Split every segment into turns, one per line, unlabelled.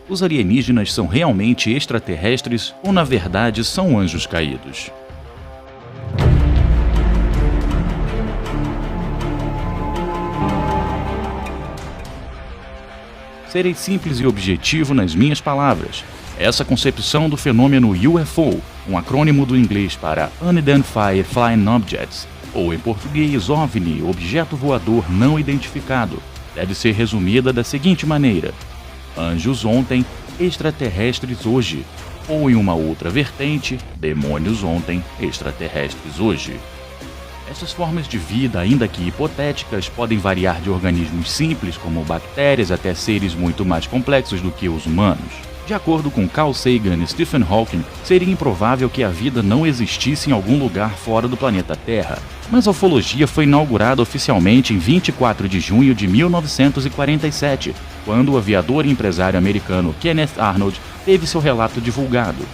Os alienígenas são realmente extraterrestres ou, na verdade, são anjos caídos? Serei simples e objetivo nas minhas palavras. Essa concepção do fenômeno UFO, um acrônimo do inglês para Unidentified Flying Objects, ou em português OVNI, objeto voador não identificado, deve ser resumida da seguinte maneira: anjos ontem, extraterrestres hoje, ou em uma outra vertente, demônios ontem, extraterrestres hoje. Essas formas de vida, ainda que hipotéticas, podem variar de organismos simples como bactérias até seres muito mais complexos do que os humanos. De acordo com Carl Sagan e Stephen Hawking, seria improvável que a vida não existisse em algum lugar fora do planeta Terra. Mas a ufologia foi inaugurada oficialmente em 24 de junho de 1947, quando o aviador e empresário americano Kenneth Arnold teve seu relato divulgado.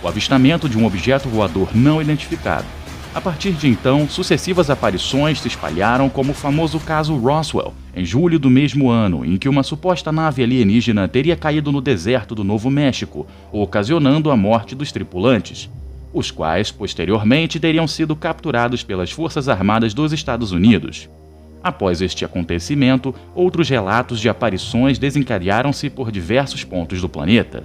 O avistamento de um objeto voador não identificado. A partir de então, sucessivas aparições se espalharam como o famoso caso Roswell, em julho do mesmo ano, em que uma suposta nave alienígena teria caído no deserto do Novo México, ocasionando a morte dos tripulantes, os quais, posteriormente, teriam sido capturados pelas Forças Armadas dos Estados Unidos. Após este acontecimento, outros relatos de aparições desencadearam-se por diversos pontos do planeta.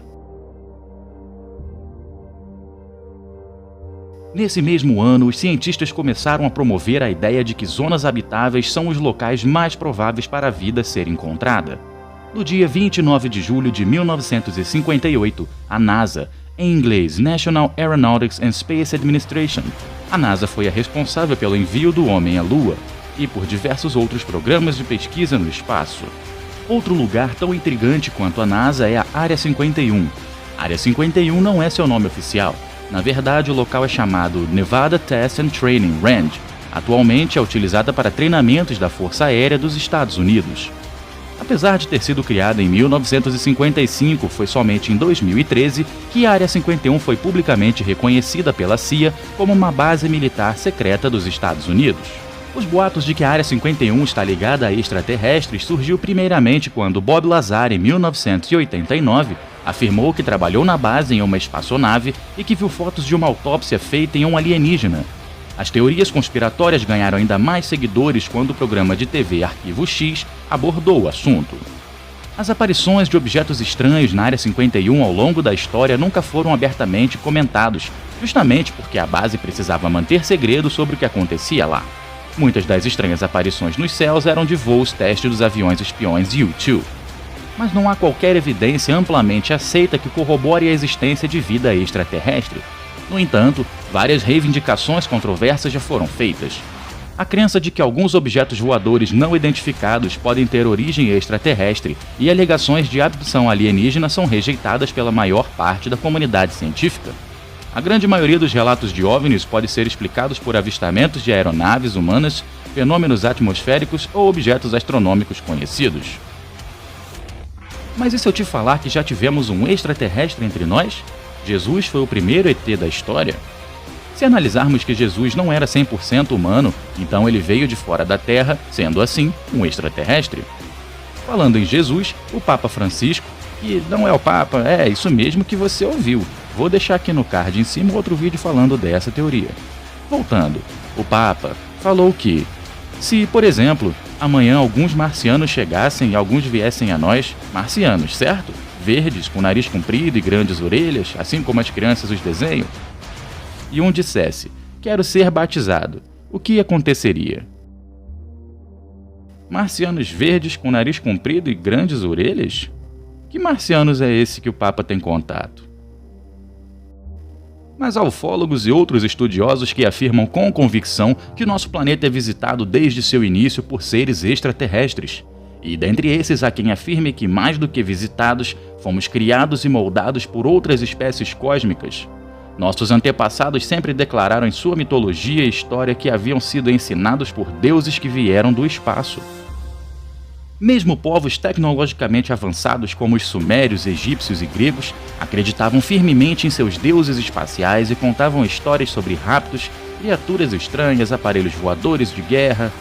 Nesse mesmo ano, os cientistas começaram a promover a ideia de que zonas habitáveis são os locais mais prováveis para a vida ser encontrada. No dia 29 de julho de 1958, a NASA, em inglês National Aeronautics and Space Administration, a NASA foi a responsável pelo envio do homem à Lua e por diversos outros programas de pesquisa no espaço. Outro lugar tão intrigante quanto a NASA é a Área 51. Área 51 não é seu nome oficial. Na verdade, o local é chamado Nevada Test and Training Range. Atualmente é utilizada para treinamentos da Força Aérea dos Estados Unidos. Apesar de ter sido criada em 1955, foi somente em 2013 que a Área 51 foi publicamente reconhecida pela CIA como uma base militar secreta dos Estados Unidos. Os boatos de que a Área 51 está ligada a extraterrestres surgiu primeiramente quando Bob Lazar, em 1989, afirmou que trabalhou na base em uma espaçonave e que viu fotos de uma autópsia feita em um alienígena. As teorias conspiratórias ganharam ainda mais seguidores quando o programa de TV Arquivo X abordou o assunto. As aparições de objetos estranhos na Área 51 ao longo da história nunca foram abertamente comentados, justamente porque a base precisava manter segredo sobre o que acontecia lá. Muitas das estranhas aparições nos céus eram de voos teste dos aviões espiões U-2. Mas não há qualquer evidência amplamente aceita que corrobore a existência de vida extraterrestre. No entanto, várias reivindicações controversas já foram feitas. A crença de que alguns objetos voadores não identificados podem ter origem extraterrestre e alegações de abdução alienígena são rejeitadas pela maior parte da comunidade científica. A grande maioria dos relatos de OVNIs pode ser explicados por avistamentos de aeronaves humanas, fenômenos atmosféricos ou objetos astronômicos conhecidos. Mas e se eu te falar que já tivemos um extraterrestre entre nós? Jesus foi o primeiro ET da história? Se analisarmos que Jesus não era 100% humano, então ele veio de fora da Terra, sendo assim, um extraterrestre. Falando em Jesus, o Papa Francisco, que não é o Papa, é isso mesmo que você ouviu. Vou deixar aqui no card em cima outro vídeo falando dessa teoria. Voltando, o Papa falou que, se, por exemplo, amanhã alguns marcianos chegassem e alguns viessem a nós, marcianos, certo? Verdes, com nariz comprido e grandes orelhas, assim como as crianças os desenham, e um dissesse, quero ser batizado, o que aconteceria? Marcianos verdes com nariz comprido e grandes orelhas? Que marcianos é esse que o Papa tem contato? Mas há ufólogos e outros estudiosos que afirmam com convicção que nosso planeta é visitado desde seu início por seres extraterrestres. E dentre esses há quem afirme que, mais do que visitados, fomos criados e moldados por outras espécies cósmicas. Nossos antepassados sempre declararam em sua mitologia e história que haviam sido ensinados por deuses que vieram do espaço. Mesmo povos tecnologicamente avançados como os sumérios, egípcios e gregos acreditavam firmemente em seus deuses espaciais e contavam histórias sobre raptos, criaturas estranhas, aparelhos voadores de guerra.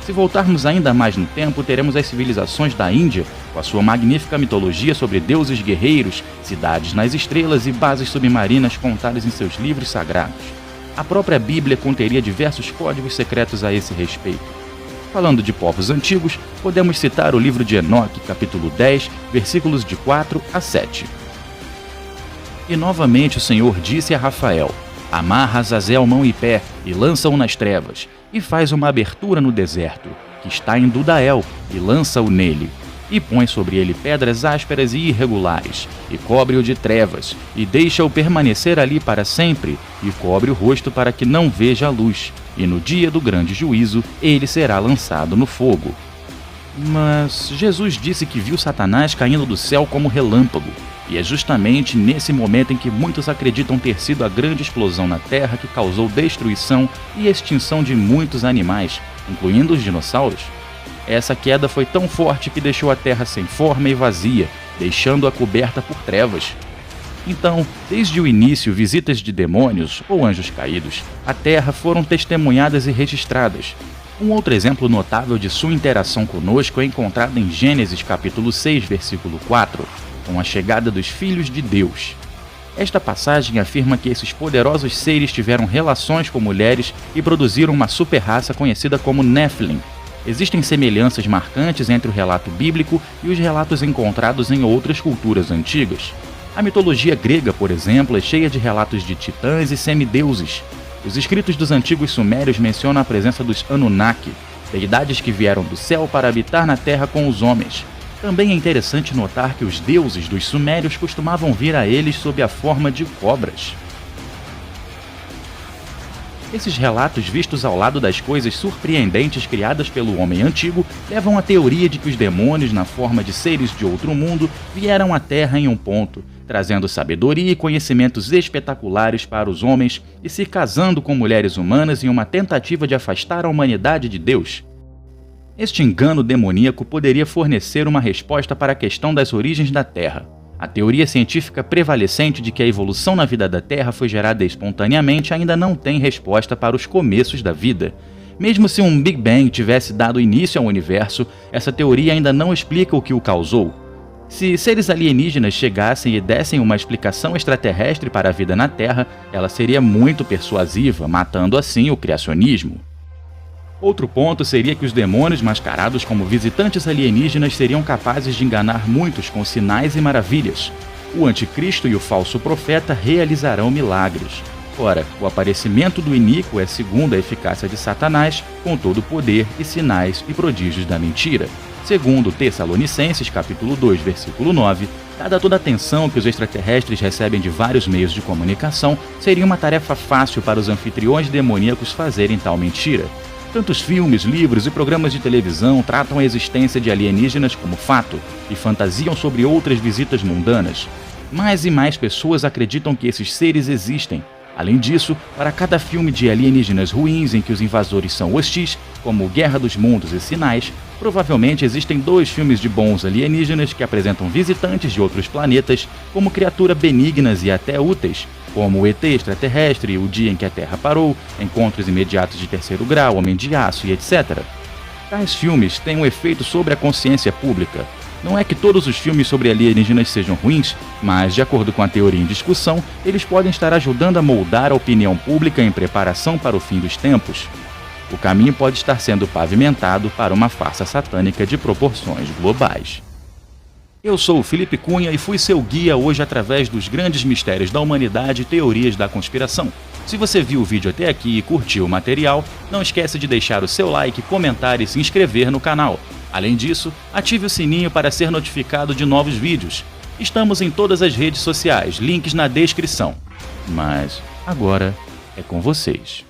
Se voltarmos ainda mais no tempo, teremos as civilizações da Índia, com a sua magnífica mitologia sobre deuses guerreiros, cidades nas estrelas e bases submarinas contadas em seus livros sagrados. A própria Bíblia conteria diversos códigos secretos a esse respeito. Falando de povos antigos, podemos citar o livro de Enoque, capítulo 10, versículos de 4 a 7. E novamente o Senhor disse a Rafael: amarra Azazel mão e pé, e lança-o nas trevas, e faz uma abertura no deserto, que está em Dudael, e lança-o nele. E põe sobre ele pedras ásperas e irregulares, e cobre-o de trevas, e deixa-o permanecer ali para sempre, e cobre o rosto para que não veja a luz, e no dia do grande juízo ele será lançado no fogo. Mas Jesus disse que viu Satanás caindo do céu como relâmpago, e é justamente nesse momento em que muitos acreditam ter sido a grande explosão na Terra que causou destruição e extinção de muitos animais, incluindo os dinossauros. Essa queda foi tão forte que deixou a Terra sem forma e vazia, deixando-a coberta por trevas. Então, desde o início, visitas de demônios ou anjos caídos à Terra foram testemunhadas e registradas. Um outro exemplo notável de sua interação conosco é encontrado em Gênesis capítulo 6, versículo 4, com a chegada dos filhos de Deus. Esta passagem afirma que esses poderosos seres tiveram relações com mulheres e produziram uma super-raça conhecida como Nephilim. Existem semelhanças marcantes entre o relato bíblico e os relatos encontrados em outras culturas antigas. A mitologia grega, por exemplo, é cheia de relatos de titãs e semideuses. Os escritos dos antigos sumérios mencionam a presença dos Anunnaki, deidades que vieram do céu para habitar na terra com os homens. Também é interessante notar que os deuses dos sumérios costumavam vir a eles sob a forma de cobras. Esses relatos vistos ao lado das coisas surpreendentes criadas pelo homem antigo levam à teoria de que os demônios, na forma de seres de outro mundo, vieram à Terra em um ponto, trazendo sabedoria e conhecimentos espetaculares para os homens e se casando com mulheres humanas em uma tentativa de afastar a humanidade de Deus. Este engano demoníaco poderia fornecer uma resposta para a questão das origens da Terra. A teoria científica prevalecente de que a evolução na vida da Terra foi gerada espontaneamente ainda não tem resposta para os começos da vida. Mesmo se um Big Bang tivesse dado início ao universo, essa teoria ainda não explica o que o causou. Se seres alienígenas chegassem e dessem uma explicação extraterrestre para a vida na Terra, ela seria muito persuasiva, matando assim o criacionismo. Outro ponto seria que os demônios mascarados como visitantes alienígenas seriam capazes de enganar muitos com sinais e maravilhas. O anticristo e o falso profeta realizarão milagres. Ora, o aparecimento do iníquo é segundo a eficácia de Satanás, com todo o poder e sinais e prodígios da mentira. Segundo Tessalonicenses, capítulo 2, versículo 9, dada toda a atenção que os extraterrestres recebem de vários meios de comunicação, seria uma tarefa fácil para os anfitriões demoníacos fazerem tal mentira. Tantos filmes, livros e programas de televisão tratam a existência de alienígenas como fato e fantasiam sobre outras visitas mundanas. Mais e mais pessoas acreditam que esses seres existem. Além disso, para cada filme de alienígenas ruins em que os invasores são hostis, como Guerra dos Mundos e Sinais, provavelmente existem 2 filmes de bons alienígenas que apresentam visitantes de outros planetas como criaturas benignas e até úteis, como o ET extraterrestre, O Dia em que a Terra Parou, Encontros Imediatos de Terceiro Grau, Homem de Aço e etc. Tais filmes têm um efeito sobre a consciência pública. Não é que todos os filmes sobre alienígenas sejam ruins, mas, de acordo com a teoria em discussão, eles podem estar ajudando a moldar a opinião pública em preparação para o fim dos tempos. O caminho pode estar sendo pavimentado para uma farsa satânica de proporções globais. Eu sou o Felipe Cunha e fui seu guia hoje através dos grandes mistérios da humanidade e teorias da conspiração. Se você viu o vídeo até aqui e curtiu o material, não esquece de deixar o seu like, comentar e se inscrever no canal. Além disso, ative o sininho para ser notificado de novos vídeos. Estamos em todas as redes sociais, links na descrição. Mas agora é com vocês.